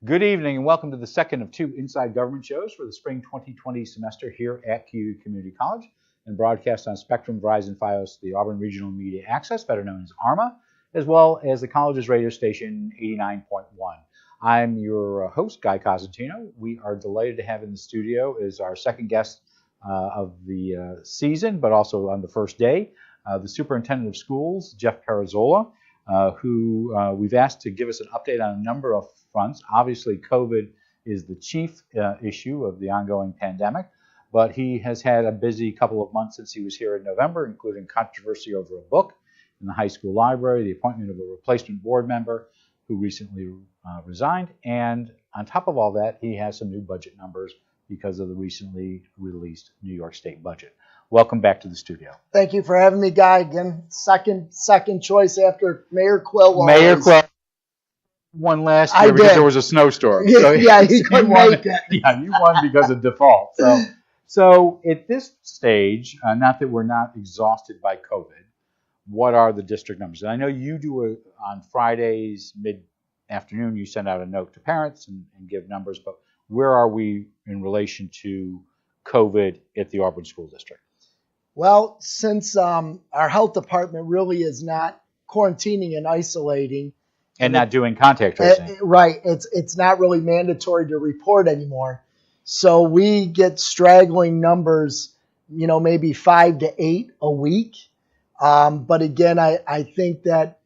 Good evening and welcome to the second of two Inside Government shows for the spring 2020 semester here at KU Community College and broadcast on Spectrum, Verizon, Fios, the Auburn Regional Media Access, better known as ARMA, as well as the college's radio station 89.1. I'm your host, Guy Cosentino. We are delighted to have in the studio is our second guest of the season, but also on the first day, the Superintendent of Schools, Jeff Pirozzolo, who we've asked to give us an update on a number of fronts. Obviously, COVID is the chief issue of the ongoing pandemic, but he has had a busy couple of months since he was here in November, including controversy over a book in the high school library, the appointment of a replacement board member who recently resigned, and on top of all that, he has some new budget numbers because of the recently released New York State budget. Welcome back to the studio. Thank you for having me, Guy. Again, second choice after Mayor Quill. Mayor Quill won last year because there was a snowstorm. So yeah, he couldn't make it. Yeah, you won because of default. So at this stage, not that we're not exhausted by COVID, what are the district numbers? And I know you do on Fridays mid-afternoon, you send out a note to parents and give numbers, but where are we in relation to COVID at the Auburn School District? Well, since our health department really is not quarantining and isolating, and not doing contact tracing. Right. It's not really mandatory to report anymore. So we get straggling numbers, maybe 5 to 8 a week. But again, I think that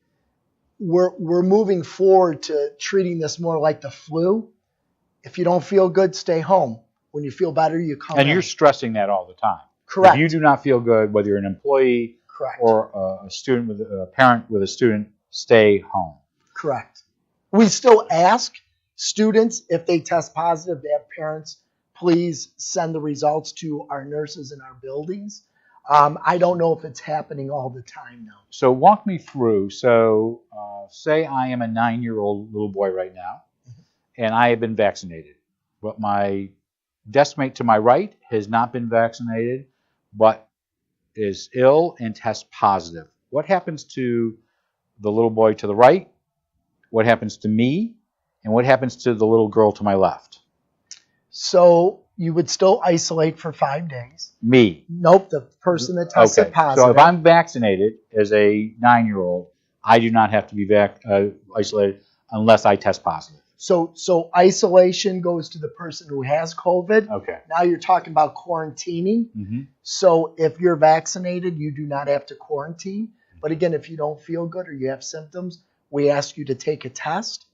we're moving forward to treating this more like the flu. If you don't feel good, stay home. When you feel better, you come And in. You're stressing that all the time. Correct. If you do not feel good, whether you're an employee Correct. or a student with a parent with a student, stay home. Correct. We still ask students if they test positive to have parents please send the results to our nurses in our buildings. I don't know if it's happening all the time now. So walk me through. So say I am a 9-year-old little boy right now, and I have been vaccinated, but my desk mate to my right has not been vaccinated, but is ill and tests positive. What happens to the little boy to the right? What happens to me? And what happens to the little girl to my left? So you would still isolate for 5 days. Me? Nope, the person that tested positive. So if I'm vaccinated as a 9-year-old, I do not have to be isolated unless I test positive. So isolation goes to the person who has COVID. Okay. Now you're talking about quarantining. Mm-hmm. So if you're vaccinated, you do not have to quarantine. But again, if you don't feel good or you have symptoms, we ask you to take a test.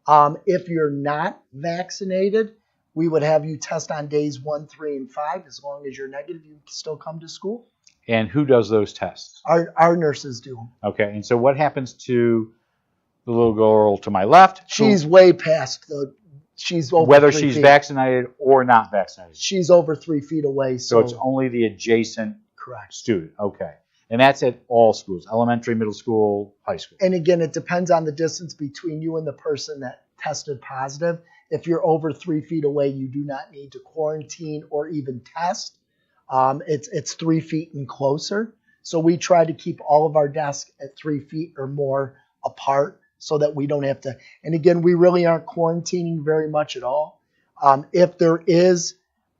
If you're not vaccinated, we would have you test on days 1, 3, and 5. As long as you're negative, you can still come to school. And who does those tests? Our nurses do. Okay. And so what happens to the little girl to my left? She's way past she's over whether 3 she's feet. Vaccinated or not vaccinated. She's over 3 feet away. So it's only the adjacent correct student. Okay. And that's at all schools, elementary, middle school, high school. And again, it depends on the distance between you and the person that tested positive. If you're over 3 feet away, you do not need to quarantine or even test. It's 3 feet and closer. So we try to keep all of our desks at 3 feet or more apart so that we don't have to. And again, we really aren't quarantining very much at all. If there is,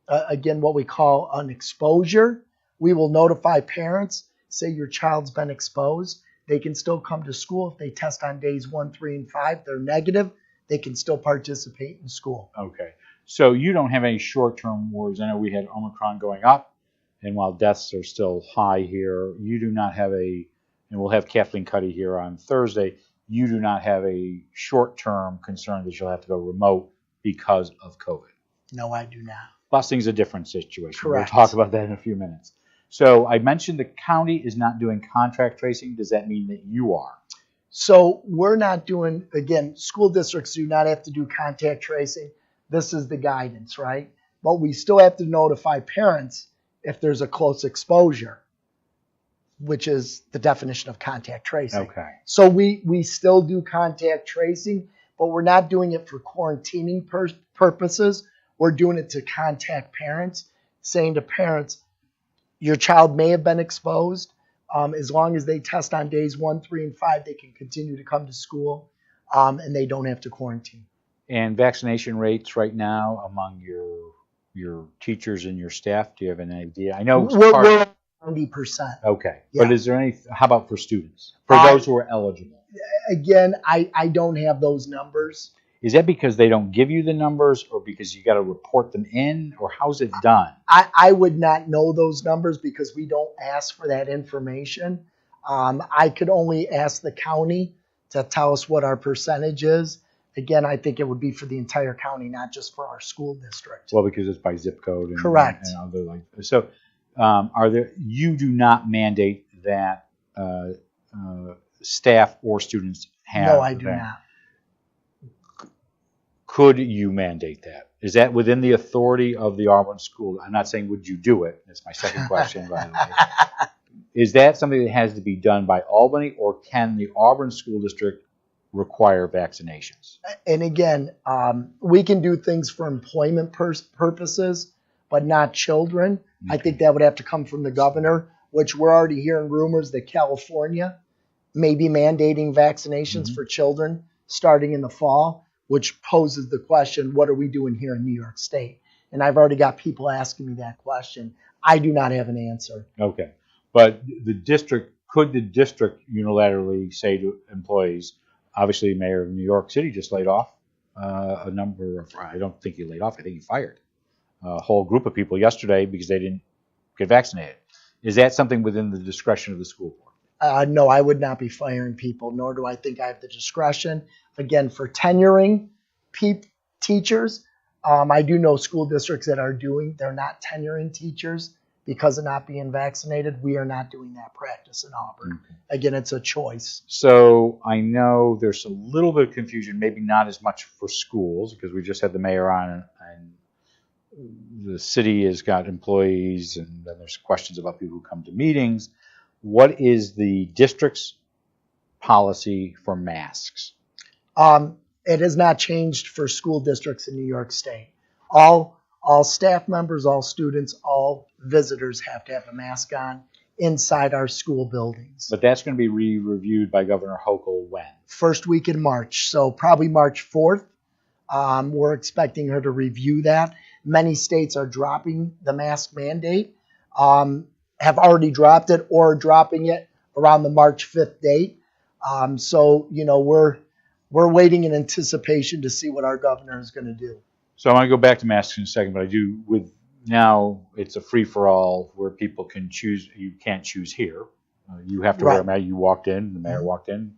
again, what we call an exposure, we will notify parents. Say your child's been exposed. They can still come to school. If they test on days 1, 3, and 5, they're negative, they can still participate in school. Okay. So you don't have any short-term worries. I know we had Omicron going up, and while deaths are still high here, you do not have and we'll have Kathleen Cuddy here on Thursday, you do not have a short-term concern that you'll have to go remote because of COVID. No, I do not. Busing's a different situation. Correct. We'll talk about that in a few minutes. So I mentioned the county is not doing contract tracing. Does that mean that you are? So we're not doing, again, school districts do not have to do contact tracing. This is the guidance, right? But we still have to notify parents if there's a close exposure, which is the definition of contact tracing. Okay. So we still do contact tracing, but we're not doing it for quarantining purposes. We're doing it to contact parents, saying to parents, your child may have been exposed. As long as they test on days 1, 3, and 5, they can continue to come to school, and they don't have to quarantine. And vaccination rates right now among your teachers and your staff, do you have an idea? I know We're 90%. Okay. Yeah. But is there how about for students? For those who are eligible? Again, I don't have those numbers. Is that because they don't give you the numbers, or because you got to report them in, or how's it done? I would not know those numbers because we don't ask for that information. I could only ask the county to tell us what our percentage is. Again, I think it would be for the entire county, not just for our school district. Well, because it's by zip code. And, correct. And other like so. You do not mandate that staff or students have? No, I do not. Could you mandate that? Is that within the authority of the Auburn school? I'm not saying would you do it. That's my second question, by the way. Is that something that has to be done by Albany, or can the Auburn school district require vaccinations? And again, we can do things for employment purposes, but not children. Okay. I think that would have to come from the governor, which we're already hearing rumors that California may be mandating vaccinations for children starting in the fall, which poses the question, what are we doing here in New York State? And I've already got people asking me that question. I do not have an answer. Okay. But could the district unilaterally say to employees, obviously the mayor of New York City just laid off a number of, I don't think he laid off, I think he fired a whole group of people yesterday because they didn't get vaccinated. Is that something within the discretion of the school board? No, I would not be firing people, nor do I think I have the discretion. Again, for tenuring teachers, I do know school districts that they're not tenuring teachers because of not being vaccinated. We are not doing that practice in Auburn. Okay. Again, it's a choice. So I know there's a little bit of confusion, maybe not as much for schools, because we just had the mayor on, and the city has got employees, and then there's questions about people who come to meetings. What is the district's policy for masks? It has not changed for school districts in New York State. All staff members, all students, all visitors have to have a mask on inside our school buildings. But that's going to be reviewed by Governor Hochul when? First week in March, so probably March 4th. We're expecting her to review that. Many states are dropping the mask mandate, have already dropped it or dropping it around the March 5th date. So, we're waiting in anticipation to see what our governor is going to do. So I want to go back to masks in a second, but now it's a free-for-all where people can choose. You can't choose here. You have to wear a mask. You walked in, the mayor walked in.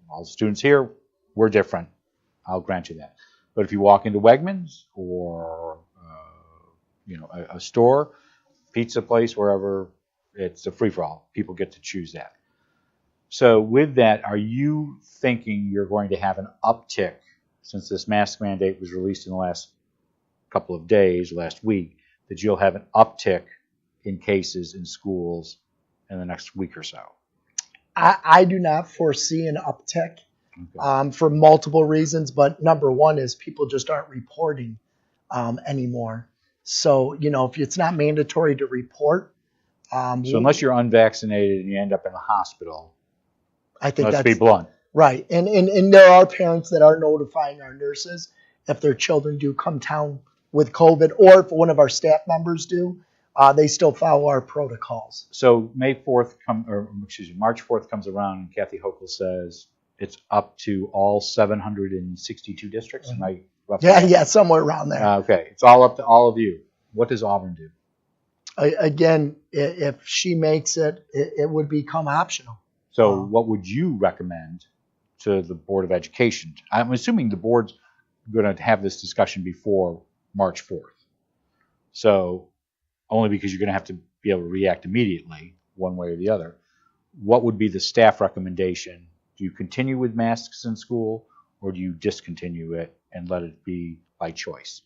All the students here, we're different. I'll grant you that. But if you walk into Wegmans or a store, pizza place, wherever, it's a free-for-all. People get to choose that. So with that, are you thinking you're going to have an uptick, since this mask mandate was released in the last couple of days, last week, that you'll have an uptick in cases in schools in the next week or so? I do not foresee an uptick for multiple reasons, but number one is people just aren't reporting anymore. So, if it's not mandatory to report. So unless you're unvaccinated and you end up in the hospital, I think let's be blunt. Right. And there are parents that are notifying our nurses if their children do come down with COVID, or if one of our staff members do, they still follow our protocols. So March 4th comes around, and Kathy Hochul says it's up to all 762 districts. Mm-hmm. Am I roughly? Yeah, somewhere around there. Okay. It's all up to all of you. What does Auburn do? Again, if she makes it, it would become optional. So what would you recommend to the Board of Education? I'm assuming the board's going to have this discussion before March 4th. So only because you're going to have to be able to react immediately, one way or the other. What would be the staff recommendation? Do you continue with masks in school, or do you discontinue it and let it be by choice?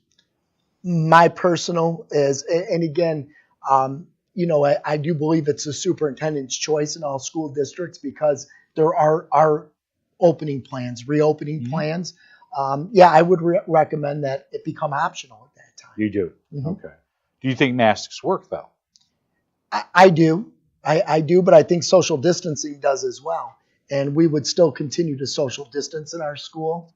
My personal is, and again, I do believe it's the superintendent's choice in all school districts, because there are opening plans, reopening plans. I would recommend that it become optional at that time. You do? Mm-hmm. Okay. Do you think masks work, though? I do. I do, but I think social distancing does as well. And we would still continue to social distance in our school.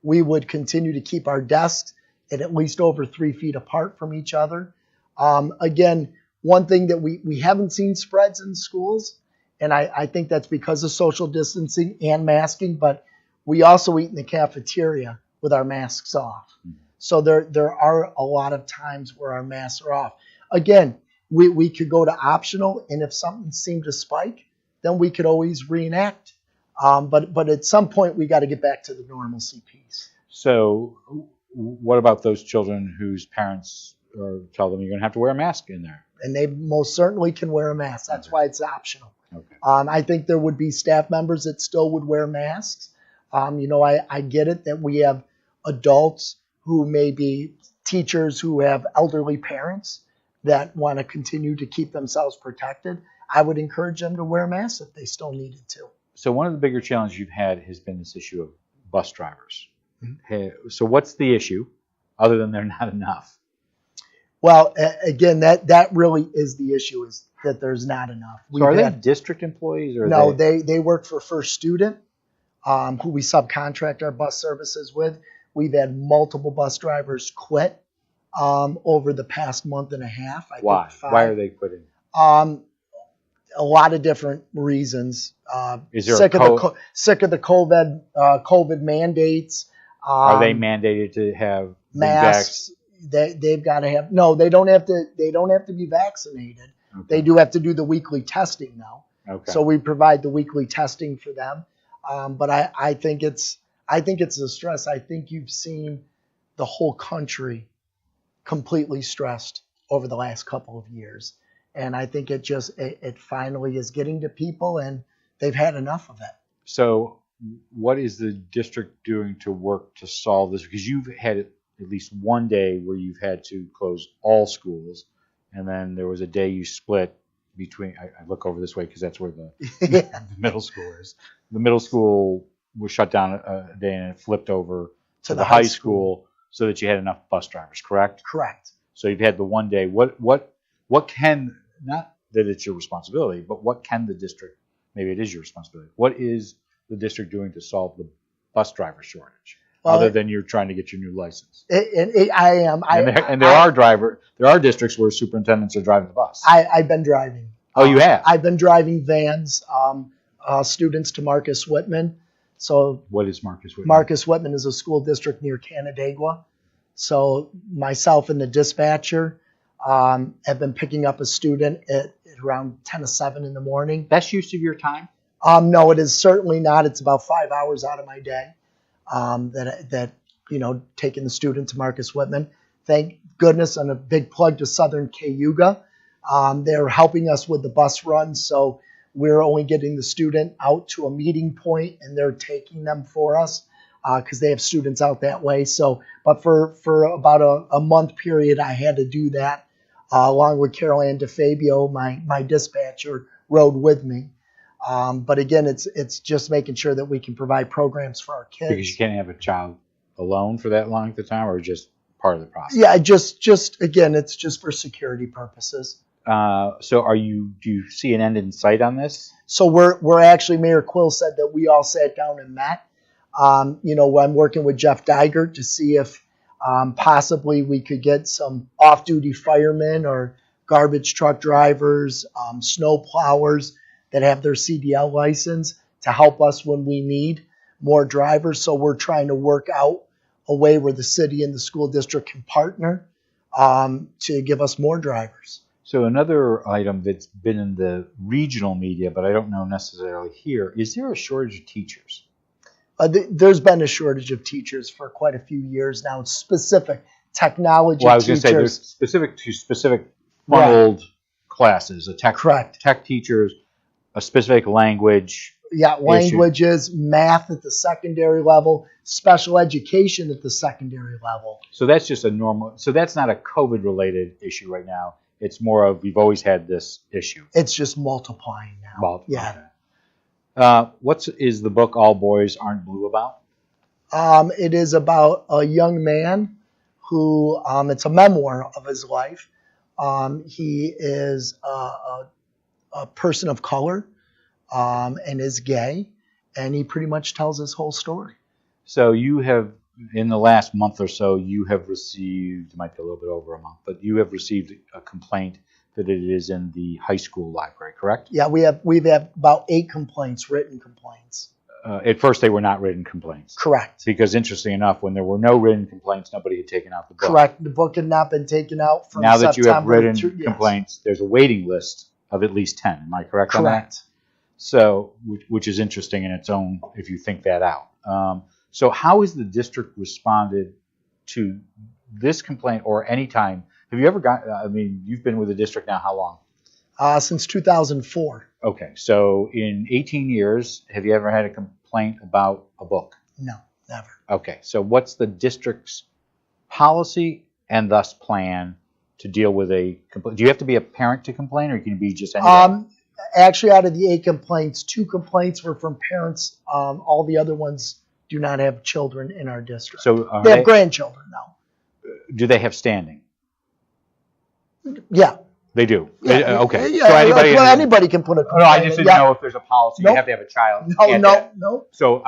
we would continue to keep our desks at least over 3 feet apart from each other. Again, one thing that we haven't seen spreads in schools, and I think that's because of social distancing and masking, but we also eat in the cafeteria with our masks off. So there are a lot of times where our masks are off. Again, we could go to optional, and if something seemed to spike, then we could always reenact. But at some point, we got to get back to the normalcy piece. So what about those children whose parents tell them you're going to have to wear a mask in there? And they most certainly can wear a mask. That's why it's optional. Okay. I think there would be staff members that still would wear masks. I get it that we have adults who may be teachers who have elderly parents that want to continue to keep themselves protected. I would encourage them to wear masks if they still needed to. So one of the bigger challenges you've had has been this issue of bus drivers. Mm-hmm. So what's the issue other than they're not enough? Well, again, that really is the issue, is that there's not enough. So are they district employees? Or no, they work for First Student, who we subcontract our bus services with. We've had multiple bus drivers quit over the past month and a half. Why? Why are they quitting? A lot of different reasons. Is there sick of the COVID mandates. Are they mandated to have masks? They've got to have. No, they don't have to. They don't have to be vaccinated. Okay. They do have to do the weekly testing though. Okay. So we provide the weekly testing for them. But I think it's a stress. I think you've seen the whole country completely stressed over the last couple of years. And I think it finally is getting to people, and they've had enough of it. So what is the district doing to work to solve this? Because you've had at least one day where you've had to close all schools, and then there was a day you split between, I look over this way because that's where the middle school is. The middle school was shut down a day, and it flipped over to the high school so that you had enough bus drivers, correct? Correct. So you've had the one day. What can, not that it's your responsibility, but what can the district, maybe it is your responsibility, what is the district doing to solve the bus driver shortage, other than you're trying to get your new license? I am. There are districts where superintendents are driving the bus. I've been driving. Oh, you have? I've been driving vans, students to Marcus Whitman. So what is Marcus Whitman? Marcus Whitman is a school district near Canandaigua. So myself and the dispatcher have been picking up a student at around 10 to 7 in the morning. That's use of your time? No, it is certainly not. It's about 5 hours out of my day taking the student to Marcus Whitman. Thank goodness, and a big plug to Southern Cayuga. They're helping us with the bus run, so we're only getting the student out to a meeting point, and they're taking them for us because they have students out that way. So, but for about a month period, I had to do that along with Carol Ann DeFabio, my dispatcher, rode with me. But again, it's just making sure that we can provide programs for our kids. Because you can't have a child alone for that long at the time, or just part of the process? Yeah, just again, it's just for security purposes. So do you see an end in sight on this? So we're actually, Mayor Quill said that we all sat down and met. I'm working with Jeff Digert to see if possibly we could get some off-duty firemen or garbage truck drivers, snow plowers that have their CDL license to help us when we need more drivers. So we're trying to work out a way where the city and the school district can partner to give us more drivers. So another item that's been in the regional media, but I don't know necessarily here, is there a shortage of teachers? There's been a shortage of teachers for quite a few years now. It's specific technology teachers. Well, I was going to say there's specific to specific funneled classes, tech teachers, a specific language. Yeah, languages, math at the secondary level, special education at the secondary level. So that's just so that's not a COVID-related issue right now. It's more of we've always had this issue. It's just multiplying now. Yeah. What is the book All Boys Aren't Blue about? It is about a young man who, it's a memoir of his life. He is a person of color and is gay, and he pretty much tells his whole story. So you have in the last month or so, you have received, it might be a little bit over a month, but you have received a complaint that it is in the high school library, correct? Yeah, we've had about 8 complaints, written complaints. At first, they were not written complaints. Correct. Because interesting enough, when there were no written complaints, nobody had taken out the book. Correct. The book had not been taken out from now that September you have written through, complaints, there's a waiting list of at least 10. Am I correct on that? Correct. So, which is interesting in its own, if you think that out. So how has the district responded to this complaint or any time? Have you ever you've been with the district now how long? Since 2004. Okay, so in 18 years, have you ever had a complaint about a book? No, never. Okay, so what's the district's policy and thus plan to deal with a complaint? Do you have to be a parent to complain, or can you be just anybody? Actually, out of the 8 complaints, 2 complaints were from parents. All the other ones do not have children in our district. So they have grandchildren now. Do they have standing? Yeah. They do. Yeah, okay. Yeah, So anybody can put a complaint. No, I just didn't know if there's a policy. Nope. You have to have a child. No. So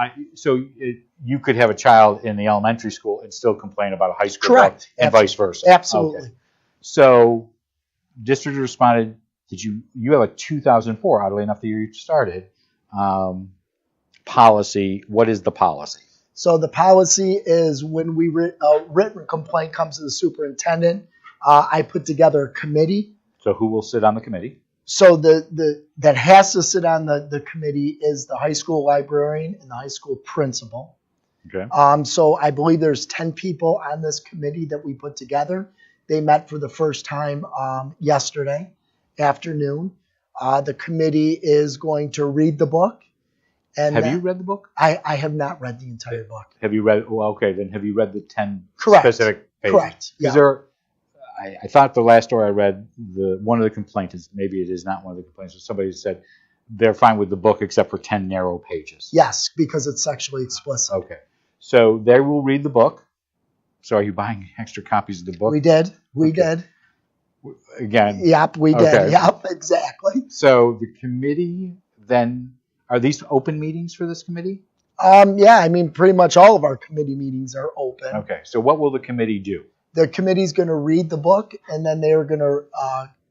you could have a child in the elementary school and still complain about a high school Correct. book, and vice versa. Absolutely. Okay. So district responded. Did you have a 2004, oddly enough, the year you started, policy? What is the policy? So the policy is when a written complaint comes to the superintendent, I put together a committee. So who will sit on the committee? So that has to sit on the committee is the high school librarian and the high school principal. Okay. So I believe there's 10 people on this committee that we put together. They met for the first time yesterday afternoon. The committee is going to read the book. And have you read the book? I have not read the entire book. Have you read? Well, okay, then have you read the 10 Correct. specific pages? Correct. Yeah. I thought the last story I read, one of the complaints is, maybe it is not one of the complaints, but somebody said they're fine with the book except for 10 narrow pages. Yes, because it's sexually explicit. Okay. So they will read the book. So are you buying extra copies of the book? We did. We did. Again. Yep, we did. Okay. Yep, exactly. So the committee then, are these open meetings for this committee? Yeah, I mean, pretty much all of our committee meetings are open. Okay. So what will the committee do? The committee's going to read the book, and then they're going to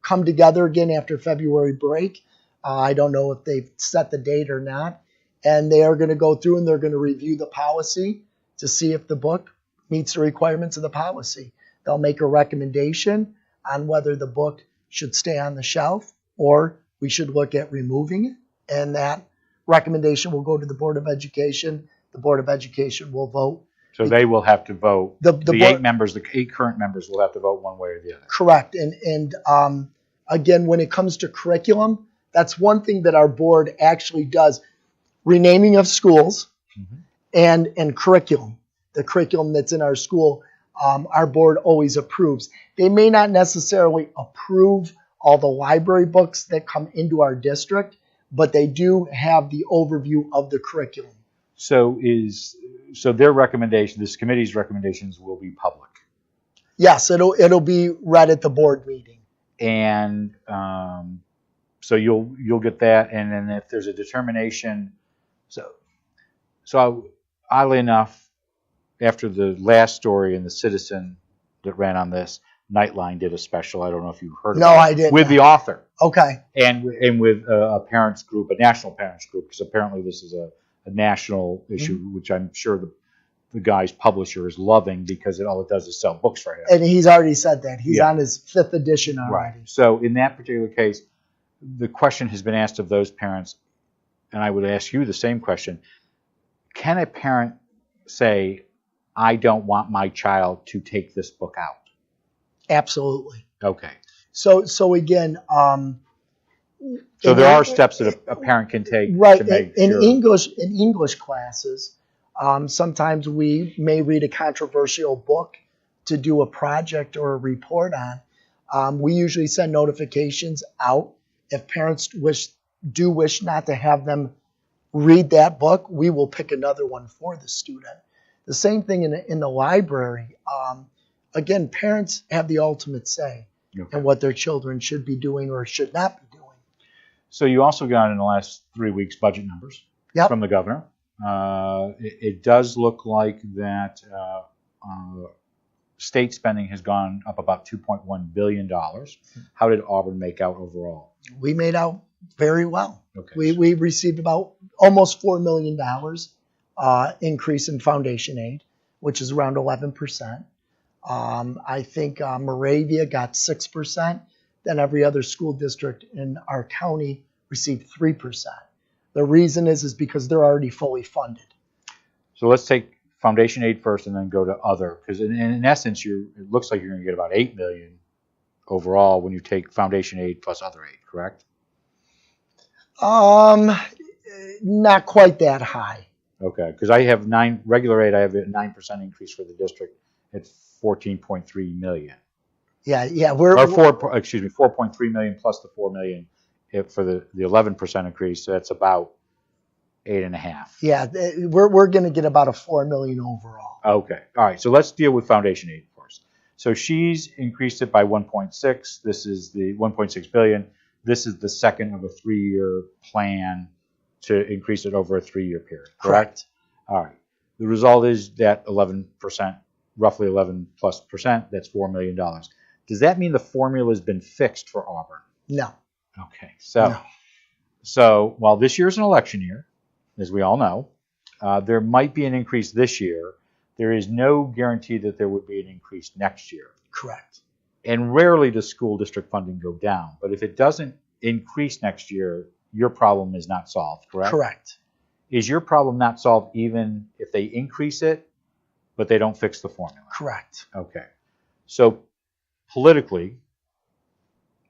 come together again after February break. I don't know if they've set the date or not. And they are going to go through and they're going to review the policy to see if the book meets the requirements of the policy. They'll make a recommendation on whether the book should stay on the shelf or we should look at removing it. And that recommendation will go to the Board of Education. The Board of Education will vote. So they will have to vote. The 8 members, the 8 current members will have to vote one way or the other. Correct. And again, when it comes to curriculum, that's one thing that our board actually does. Renaming of schools and curriculum. The curriculum that's in our school, our board always approves. They may not necessarily approve all the library books that come into our district, but they do have the overview of the curriculum. So their recommendation, this committee's recommendations will be public. Yes, it'll be read at the board meeting. And so you'll get that, and then if there's a determination, so oddly enough, after the last story in the Citizen that ran on this, Nightline did a special. I don't know if you heard. No, I didn't. With the author. Okay. And with a parents group, a national parents group, because apparently this is a national issue, which I'm sure the guy's publisher is loving because all it does is sell books for him. And he's already said that. He's on his 5th edition already. Right. So in that particular case, the question has been asked of those parents, and I would ask you the same question. Can a parent say, I don't want my child to take this book out? Absolutely. Okay. So again, so there are steps that a parent can take right to make in sure. English classes. Sometimes we may read a controversial book to do a project or a report on. We usually send notifications out. If parents wish not to have them read that book, we will pick another one for the student. The same thing in the library. Again, parents have the ultimate say in what their children should be doing or should not be doing. So you also got in the last 3 weeks budget numbers from the governor. it does look like that state spending has gone up about $2.1 billion. How did Auburn make out overall? We made out very well. Okay. We received about almost $4 million increase in foundation aid, which is around 11%. I think Moravia got 6%. Then every other school district in our county received 3%. The reason is because they're already fully funded. So let's take foundation aid first and then go to other, because in essence, it looks like you're going to get about $8 million overall when you take foundation aid plus other aid, correct? Not quite that high. Okay, because I have regular aid. I have a 9% increase for the district at $14.3 million. Yeah, or 4.3 million plus the 4 million for the 11% increase. So that's about 8.5. Yeah, we're going to get about a $4 million overall. Okay, all right. So let's deal with foundation aid first. So she's increased it by 1.6. This is the 1.6 billion. This is the second of a 3-year plan to increase it over a 3-year period. Correct. All right. The result is that 11%, roughly 11 plus percent. That's $4 million. Does that mean the formula has been fixed for Auburn? No. Okay. So while this year's an election year, as we all know, there might be an increase this year. There is no guarantee that there would be an increase next year. Correct. And rarely does school district funding go down. But if it doesn't increase next year, your problem is not solved, correct? Correct. Is your problem not solved even if they increase it, but they don't fix the formula? Correct. Okay. So politically,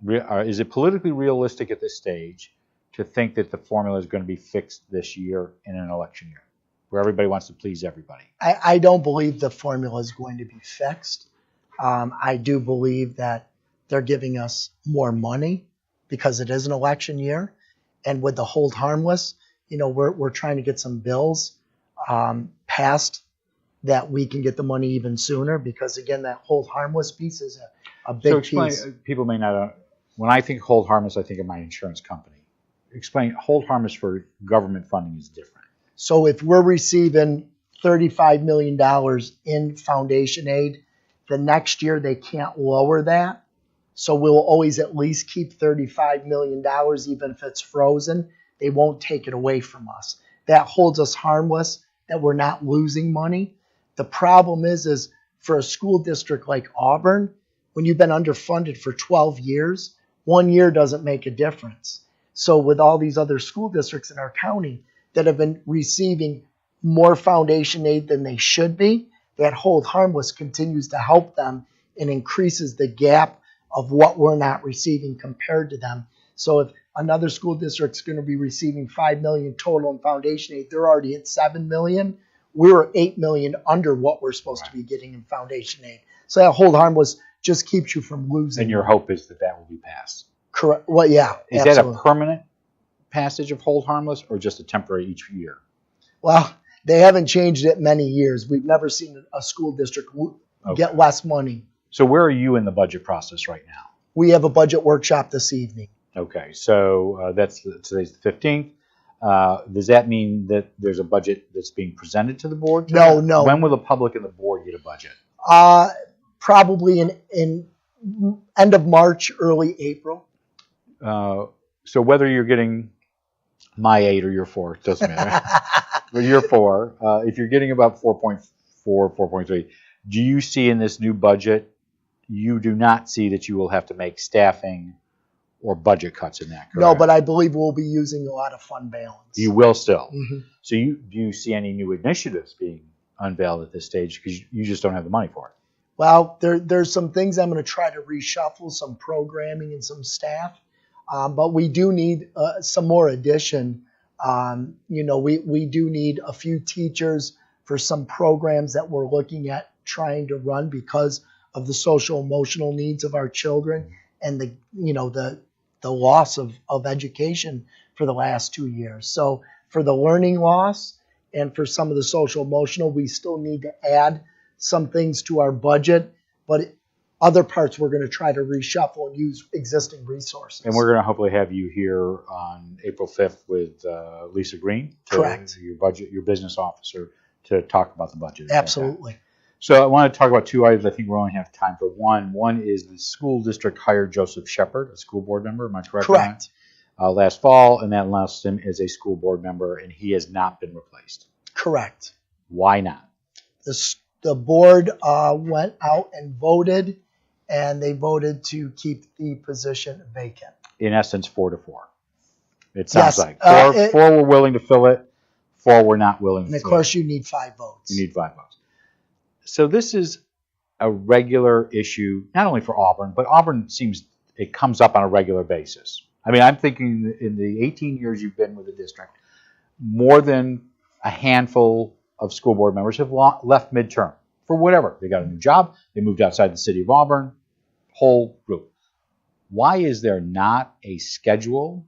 is it politically realistic at this stage to think that the formula is going to be fixed this year in an election year where everybody wants to please everybody? I don't believe the formula is going to be fixed. I do believe that they're giving us more money because it is an election year. And with the hold harmless, we're trying to get some bills passed that we can get the money even sooner because, again, that hold harmless piece is a big piece. People may not, when I think hold harmless, I think of my insurance company. Explain, hold harmless for government funding is different. So if we're receiving $35 million in foundation aid, the next year they can't lower that. So we'll always at least keep $35 million, even if it's frozen. They won't take it away from us. That holds us harmless, that we're not losing money. The problem is for a school district like Auburn, when you've been underfunded for 12 years, 1 year doesn't make a difference. So with all these other school districts in our county that have been receiving more foundation aid than they should be, that hold harmless continues to help them and increases the gap of what we're not receiving compared to them. So if another school district's going to be receiving $5 million total in foundation aid, they're already at $7 million. We're $8 million under what we're supposed to be getting in foundation aid. So that hold harmless just keeps you from losing. And your hope is that will be passed. Correct. Well, yeah. Is absolutely. that a permanent passage of hold harmless or just a temporary each year? Well, they haven't changed it many years. We've never seen a school district get less money. So where are you in the budget process right now? We have a budget workshop this evening. Okay, so today's the 15th. Does that mean that there's a budget that's being presented to the board? No. When will the public and the board get a budget? Probably in end of March, early April. So whether you're getting my 8 or your 4, it doesn't matter. But your 4, if you're getting about 4.4, 4.3, do you see in this new budget, you do not see that you will have to make staffing or budget cuts in that, correct? No, but I believe we'll be using a lot of fund balance. You will still. Mm-hmm. So do you see any new initiatives being unveiled at this stage because you just don't have the money for it? Well, there's some things I'm going to try to reshuffle, some programming and some staff. But we do need some more addition. We do need a few teachers for some programs that we're looking at trying to run because of the social emotional needs of our children and the loss of education for the last 2 years. So for the learning loss and for some of the social emotional, we still need to add some things to our budget. But Other parts we're going to try to reshuffle and use existing resources. And we're going to hopefully have you here on April 5th with Lisa Green, Correct, your business officer, to talk about the budget. Absolutely. So I want to talk about two items. I think we only have time for one. One is the school district hired Joseph Shepard, a school board member. Am I correct? Correct. Last fall, and that announced him as a school board member, and he has not been replaced. Correct. Why not? The board went out and voted, and they voted to keep the position vacant. In essence, 4-4. It sounds Yes, like four were willing to fill it, 4 were not willing to fill it. And of course, you need 5 votes. You need 5 votes. So this is a regular issue, not only for Auburn, but Auburn it comes up on a regular basis. I mean, I'm thinking in the 18 years you've been with the district, more than a handful of school board members have left midterm for whatever. They got a new job, they moved outside the city of Auburn, whole group. Why is there not a schedule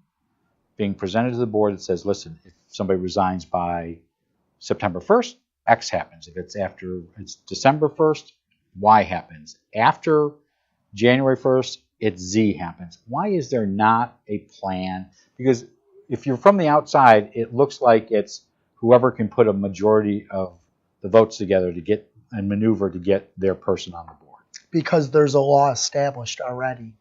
being presented to the board that says, listen, if somebody resigns by September 1st, X happens. If it's December 1st, Y happens. After January 1st, it's Z happens. Why is there not a plan? Because if you're from the outside, it looks like it's whoever can put a majority of the votes together to get and maneuver to get their person on the board. Because there's a law established already.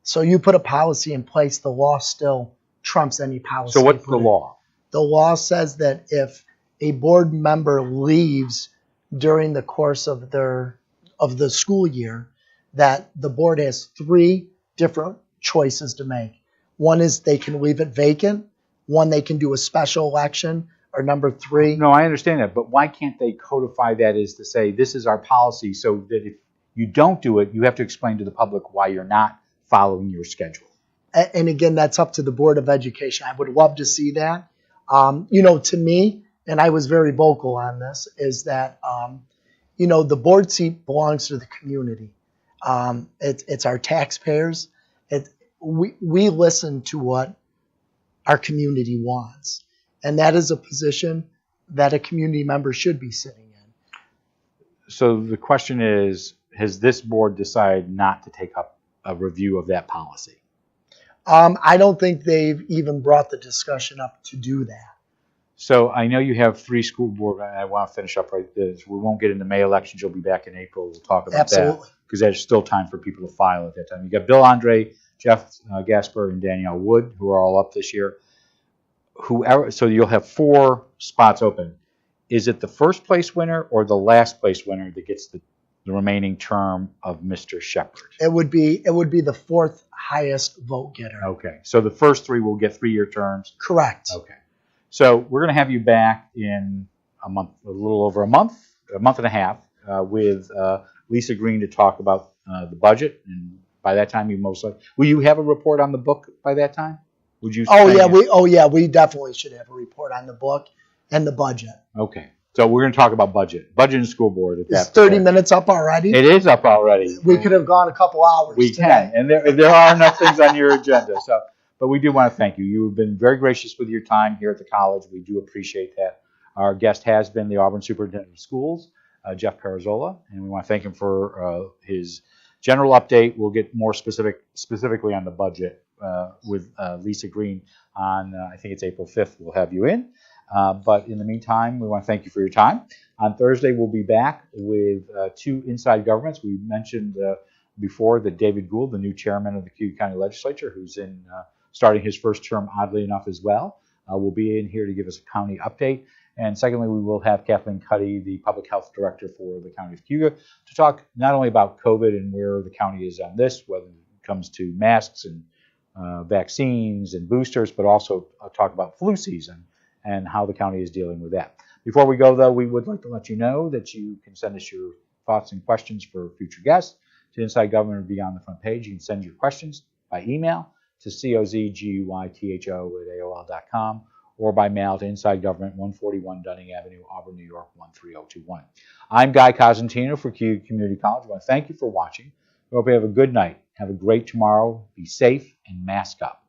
So you put a policy in place, the law still trumps any policy. So what's the law? The law says that if a board member leaves during the course of the school year, that the board has 3 different choices to make. One is they can leave it vacant. One, they can do a special election. Or number 3. No, I understand that, but why can't they codify that as to say this is our policy, so that if you don't do it, you have to explain to the public why you're not following your schedule? And again, that's up to the Board of Education. I would love to see that. To me, and I was very vocal on this, is that the board seat belongs to the community. It's our taxpayers. We listen to what our community wants. And that is a position that a community member should be sitting in. So the question is, has this board decided not to take up a review of that policy? I don't think they've even brought the discussion up to do that. So I know you have 3 school board, and I want to finish up right there. We won't get into May elections. You'll be back in April. We'll talk about that. Because there's still time for people to file at that time. You got Bill Andre, Jeff Gasper, and Danielle Wood, who are all up this year. So you'll have 4 spots open. Is it the first place winner or the last place winner that gets the remaining term of Mr. Shepard? It would be the 4th highest vote getter. Okay. So the first 3 will get 3-year terms? Correct. Okay. So we're going to have you back in a little over a month and a half, with Lisa Green to talk about the budget. And by that time, will you have a report on the book by that time? Would you? We definitely should have a report on the book and the budget. Okay. So we're going to talk about budget and school board. Is 30 minutes up already? It is up already. We could have gone a couple hours. We can, and there are enough things on your agenda. But we do want to thank you. You've been very gracious with your time here at the college. We do appreciate that. Our guest has been the Auburn Superintendent of Schools, Jeff Pirozzolo, and we want to thank him for his general update. We'll get more specifically on the budget with Lisa Green on, I think it's April 5th. We'll have you in. But in the meantime, we want to thank you for your time. On Thursday, we'll be back with 2 Inside Governments. We mentioned before that David Gould, the new chairman of the Cuyahoga County Legislature, who's starting his first term, oddly enough, as well, will be in here to give us a county update. And secondly, we will have Kathleen Cuddy, the public health director for the county of Cuyahoga, to talk not only about COVID and where the county is on this, whether it comes to masks and vaccines and boosters, but also talk about flu season and how the county is dealing with that. Before we go, though, we would like to let you know that you can send us your thoughts and questions for future guests to Inside Government or be on the front page. You can send your questions by email to cozguytho@aol.com or by mail to Inside Government, 141 Dunning Avenue, Auburn, New York, 13021. I'm Guy Cosentino for Cuyahoga Community College. I want to thank you for watching. I hope you have a good night. Have a great tomorrow. Be safe and mask up.